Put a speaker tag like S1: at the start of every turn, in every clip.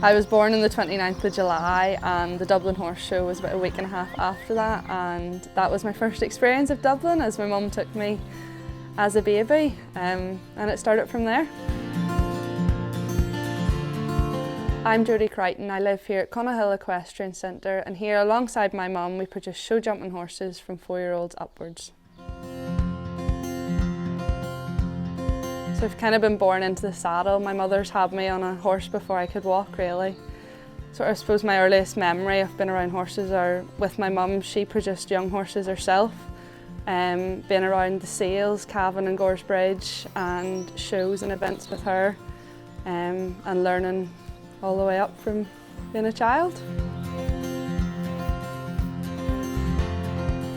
S1: I was born on the 29th of July and the Dublin Horse Show was about a week and a half after that, and that was my first experience of Dublin as my mum took me as a baby, and it started from there. I'm Jodie Creighton. I live here at Connell Hill Equestrian Centre, and here alongside my mum we produce show jumping horses from 4-year-olds upwards. So I've kind of been born into the saddle. My mother's had me on a horse before I could walk, really. So I suppose my earliest memory of being around horses are with my mum. She produced young horses herself, being around the sales, Cavan and Gores Bridge, and shows and events with her, and learning all the way up from being a child.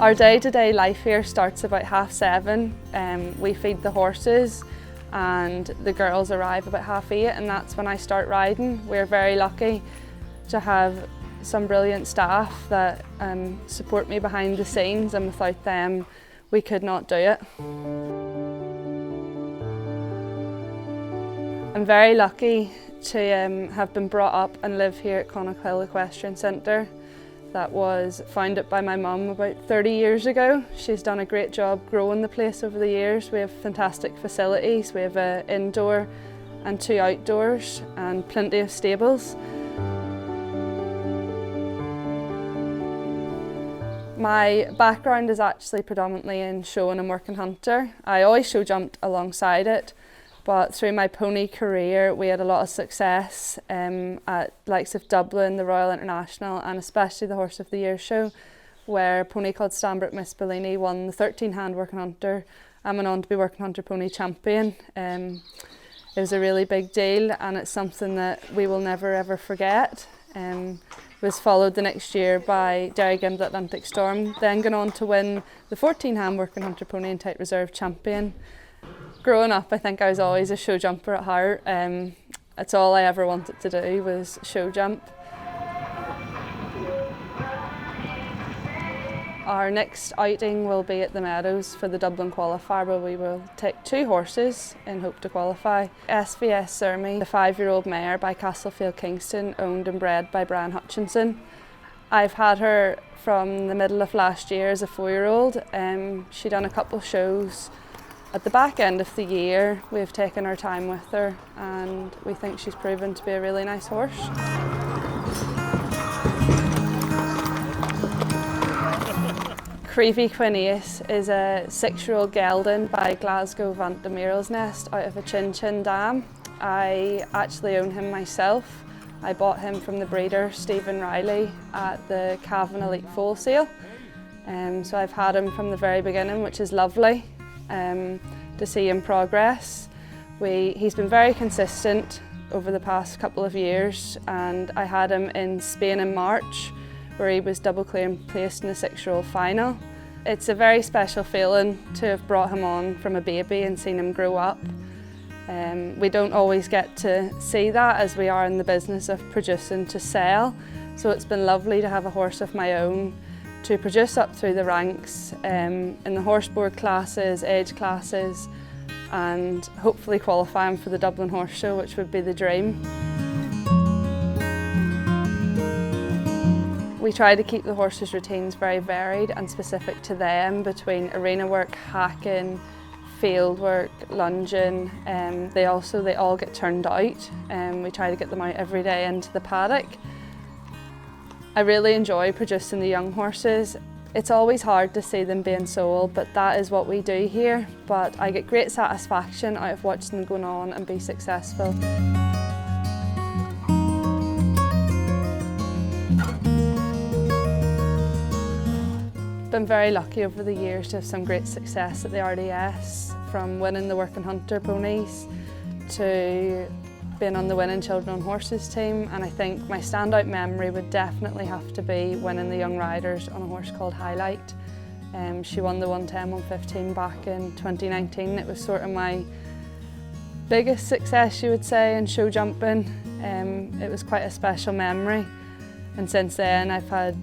S1: Our day-to-day life here starts about 7:30. We feed the horses and the girls arrive about 8:30, and that's when I start riding. We're very lucky to have some brilliant staff that support me behind the scenes, and without them we could not do it. I'm very lucky to have been brought up and live here at Connell Hill Equestrian Centre. That was founded by my mum about 30 years ago. She's done a great job growing the place over the years. We have fantastic facilities. We have an indoor and 2 outdoors and plenty of stables. My background is actually predominantly in showing and working hunter. I always show jumped alongside it, but through my pony career we had a lot of success at likes of Dublin, the Royal International, and especially the Horse of the Year show, where a pony called Stanbrook Miss Bellini won the 13-hand working hunter and went on to be working hunter pony champion. It was a really big deal, and it's something that we will never ever forget. It was followed the next year by Derry Gimble Atlantic Storm, then going on to win the 14-hand working hunter pony and tight reserve champion. Growing up, I think I was always a show jumper at heart. That's all I ever wanted to do was show jump. Our next outing will be at the Meadows for the Dublin qualifier, where we will take 2 horses in hope to qualify. SVS Surmy, the 5-year-old mare by Castlefield Kingston, owned and bred by Brian Hutchinson. I've had her from the middle of last year as a 4-year-old. She done a couple of shows. At the back end of the year, we've taken our time with her, and we think she's proven to be a really nice horse. Creevy Quineus is a 6-year-old gelding by Glasgow Vant de Merle's Nest out of a Chin Chin dam. I actually own him myself. I bought him from the breeder Stephen Riley at the Cavan Elite Foal Sale. So I've had him from the very beginning, which is lovely. To see him progress. He's been very consistent over the past couple of years, and I had him in Spain in March, where he was double clear and placed in the 6-year-old final. It's a very special feeling to have brought him on from a baby and seen him grow up. We don't always get to see that, as we are in the business of producing to sell, so it's been lovely to have a horse of my own to produce up through the ranks in the horse board classes, age classes, and hopefully qualifying for the Dublin Horse Show, which would be the dream. We try to keep the horses' routines very varied and specific to them, between arena work, hacking, field work, lunging. They all get turned out, and we try to get them out every day into the paddock. I really enjoy producing the young horses. It's always hard to see them being sold, but that is what we do here. But I get great satisfaction out of watching them go on and be successful. Been very lucky over the years to have some great success at the RDS, from winning the Working Hunter ponies to being on the winning Children on Horses team, and I think my standout memory would definitely have to be winning the Young Riders on a horse called Highlight. She won the 110-115 back in 2019. It was sort of my biggest success, you would say, in show jumping. It was quite a special memory, and since then I've had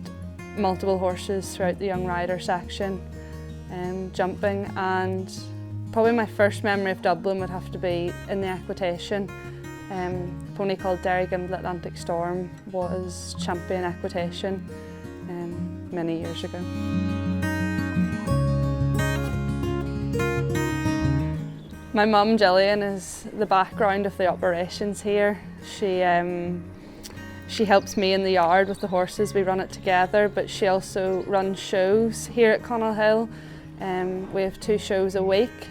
S1: multiple horses throughout the Young Rider section jumping, and probably my first memory of Dublin would have to be in the equitation. A pony called Derry Atlantic Storm was champion equitation many years ago. My mum Gillian is the background of the operations here. She helps me in the yard with the horses, we run it together, but she also runs shows here at Connell Hill. We have 2 shows a week,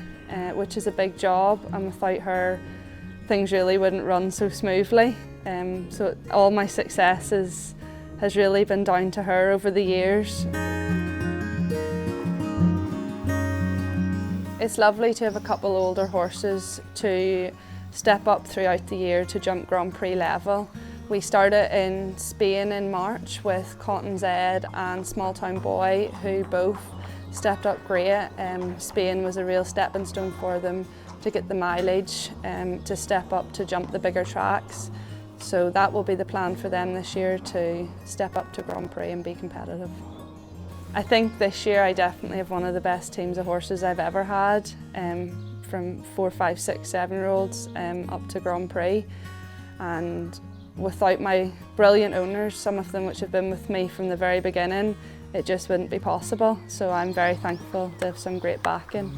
S1: which is a big job, and without her things really wouldn't run so smoothly. So all my success has really been down to her over the years. It's lovely to have a couple older horses to step up throughout the year to jump Grand Prix level. We started in Spain in March with Cotton Zed and Small Town Boy, who both stepped up great. Spain was a real stepping stone for them to get the mileage, to step up to jump the bigger tracks. So that will be the plan for them this year, to step up to Grand Prix and be competitive. I think this year I definitely have one of the best teams of horses I've ever had, from 4, 5, 6, 7-year-olds up to Grand Prix. And without my brilliant owners, some of them which have been with me from the very beginning, it just wouldn't be possible. So I'm very thankful to have some great backing.